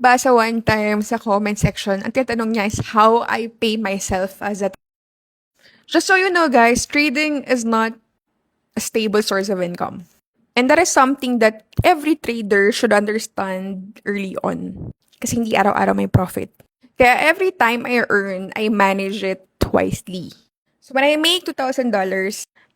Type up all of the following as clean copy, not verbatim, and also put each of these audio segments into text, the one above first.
basa one time sa comment section, ang tinatanong niya is how I pay myself as a... Just so you know guys, trading is not a stable source of income. And that is something that every trader should understand early on. Kasi hindi araw-araw may profit. Kaya every time I earn, I manage it wisely. So when I make $2,000,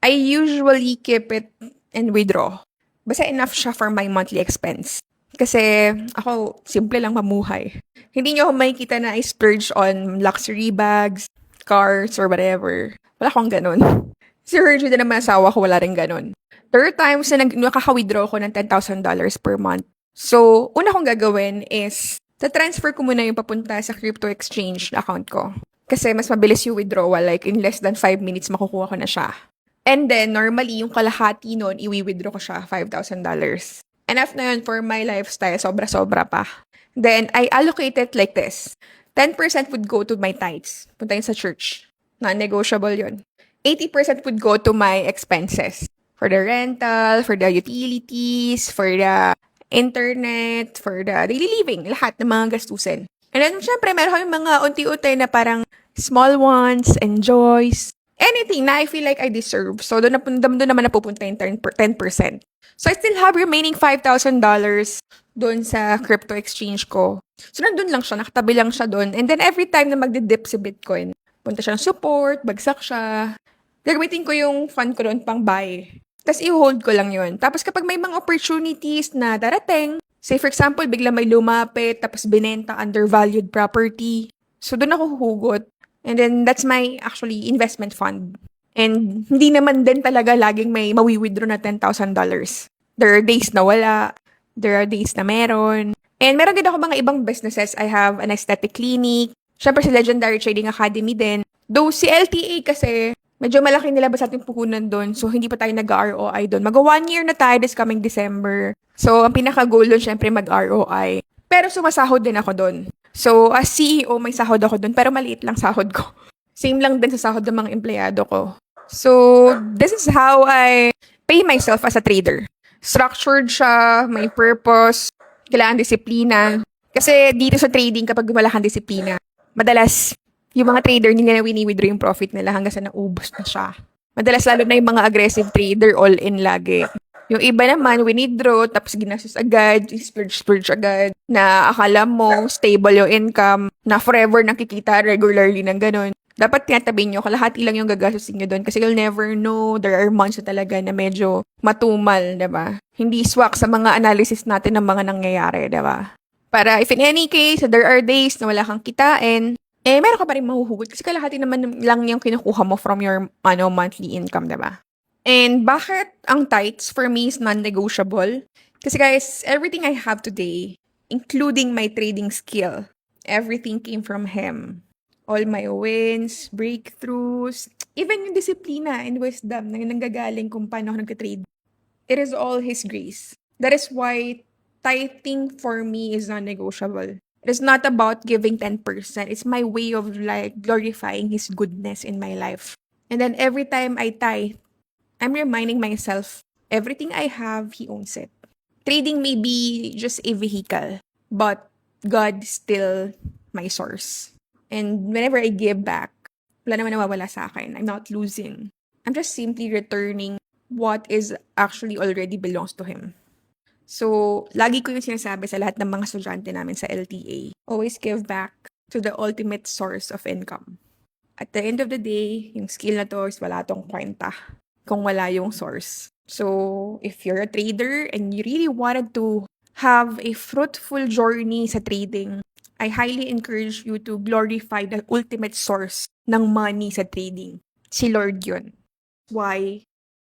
I usually keep it and withdraw. Basta enough siya for my monthly expense. Kasi ako, simple lang mamuhay. Hindi niyo ako makikita na I splurge on luxury bags, cars, or whatever. Wala akong ganun. Si Virgil na naman asawa ko, wala rin ganun. There are times na nakaka-withdraw ko ng $10,000 per month. So, una kong gagawin is, transfer ko muna yung papunta sa crypto exchange account ko. Kasi mas mabilis yung withdrawal, like in less than 5 minutes makukuha ko na siya. And then, normally, yung kalahati nun, iwi-withdraw ko siya, $5,000. Enough na yun for my lifestyle, sobra-sobra pa. Then, I allocate it like this. 10% would go to my tithes. Punta yun sa church. Non-negotiable yun. 80% would go to my expenses. For the rental, for the utilities, for the internet, for the daily living, lahat ng mga gastusin. And then, syempre, meron kami mga unti-unti na parang small ones, enjoys, anything na I feel like I deserve. So, doon naman napupunta yung 10%. So, I still have remaining $5,000 doon sa crypto exchange ko. So, nandun lang siya, nakatabi lang siya doon. And then, every time na magdi-dip si Bitcoin, punta siya ng support, bagsak siya, gagamitin ko yung fund ko doon pang buy. Tapos i-hold ko lang yun. Tapos kapag may mga opportunities na darating, say for example, bigla may lumapit, tapos binenta undervalued property. So doon ako huhugot. And then that's my actually investment fund. And hindi naman din talaga laging may mawi-withdraw na $10,000. There are days na wala. There are days na meron. And meron din ako mga ibang businesses. I have an aesthetic clinic. Syempre si Legendary Trading Academy din. Though si LTA kasi, medyo malaki nilabas ating puhunan doon. So, hindi pa tayo nag-ROI doon. Mag-1 year na tayo this coming December. So, ang pinaka-goal doon, syempre, mag-ROI. Pero sumasahod din ako doon. So, as CEO, may sahod ako doon. Pero maliit lang sahod ko. Same lang din sa sahod ng mga empleyado ko. So, this is how I pay myself as a trader. Structured siya, may purpose, kailangan disiplina. Kasi dito sa trading, kapag wala kang disiplina, madalas, yung mga trader, hindi na wini-withdraw yung profit nila hanggang sa naubos na siya. Madalas lalo na yung mga aggressive trader, all in lagi. Yung iba naman, winidraw, tapos ginastos agad, splurge agad, na akala mo stable yung income, na forever nakikita regularly ng ganun. Dapat tinatabi nyo, kalahati lang yung gagastusin nyo doon kasi you'll never know, there are months na talaga na medyo matumal, diba? Hindi swak sa mga analysis natin ng mga nangyayari, diba? Para if in any case, there are days na wala kang kitain, meron ka pa rin mahuhugot kasi kalahati naman lang yung kinukuha mo from your monthly income, diba? And bakit ang tithes for me is non-negotiable? Kasi guys, everything I have today, including my trading skill, everything came from Him. All my wins, breakthroughs, even yung disiplina and wisdom na nanggagaling kung paano ako nagka-trade. It is all His grace. That is why tithing for me is non-negotiable. It is not about giving 10%. It's my way of like glorifying His goodness in my life. And then every time I tithe, I'm reminding myself, everything I have, He owns it. Trading may be just a vehicle, but God is still my source. And whenever I give back, wala naman nawawala sa akin. I'm not losing. I'm just simply returning what is actually already belongs to Him. So, lagi ko yung sinasabi sa lahat ng mga estudyante namin sa LTA. Always give back to the ultimate source of income. At the end of the day, yung skill na to is wala tong kwenta kung wala yung source. So, if you're a trader and you really wanted to have a fruitful journey sa trading, I highly encourage you to glorify the ultimate source ng money sa trading. Si Lord yun. Why?